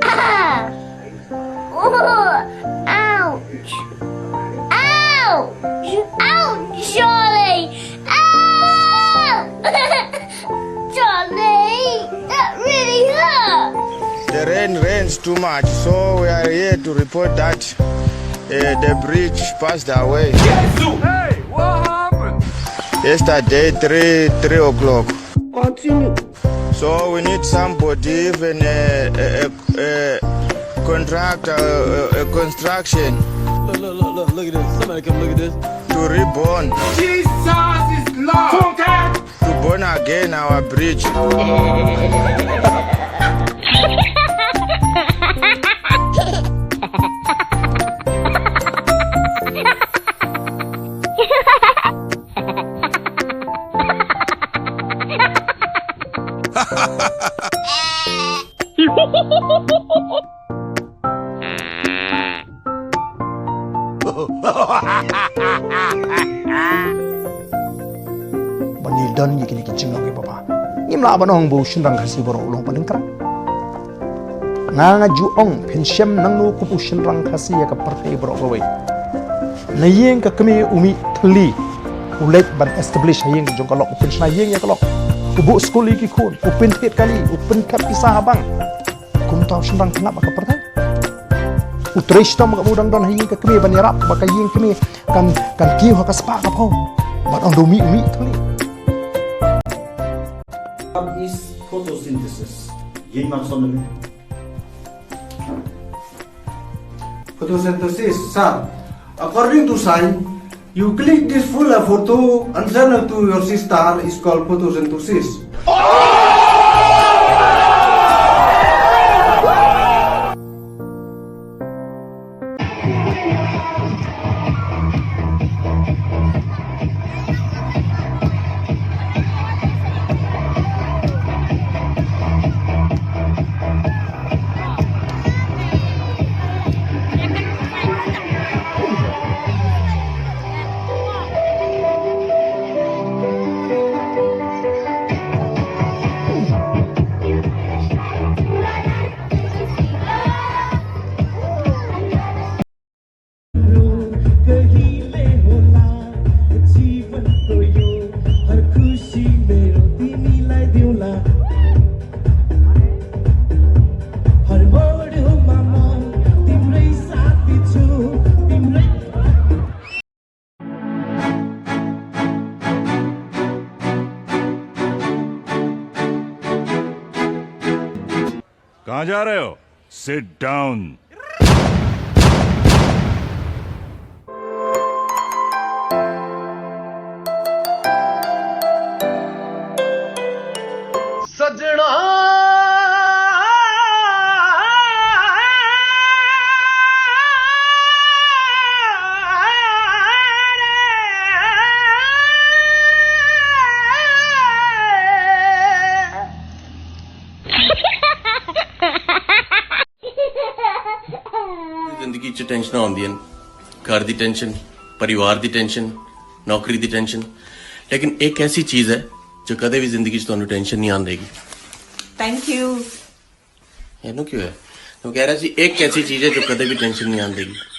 Ah! Oh! Ouch! Ouch! Ouch, Charlie! Ow! Charlie! That really hurt! The rain rains too much, so we are here to report that the bridge passed away. Hey, what happened? Yesterday, 3 o'clock. Continue. So we need somebody, even a contractor, a construction Look at this. Somebody come look at this. to reborn, Jesus is Lord. to burn again our bridge. Bani dan yiki niki jingong ke papa. Imla banong bu shinrang khasi boro ulong paningkra. Nga ju ong pensiem nang nu kupu shinrang khasi ya ka parkai boro bawe. Na yeng ka kami umi thli ulet ban establish yeng jong kalok pension yeng ya kalok. Ubu school iki kun open tet kali open kat pisah bang. Kum tahu shinrang kenapa ka parkai? Utreshta mga mudang don hayeng ka kami ban yarap baka yeng kami kan kiu ka spa ka pho. Ban on umi thli. Is photosynthesis. यही मान समझ में Photosynthesis, sir. According to science, you click this full photo and send it to your sister is called photosynthesis. कहाँ जा रहे हो? Sit down. सजना जिंदगी च टेंशन आउंदियां घर दी टेंशन परिवार दी टेंशन नौकरी दी टेंशन लेकिन एक ऐसी चीज है जो कदे भी जिंदगी च तुहानू टेंशन नहीं आन देगी थैंक यू ਇਹਨੂੰ क्यों है तो कह रहा सी एक ऐसी चीज है जो कदे भी टेंशन नहीं आन देगी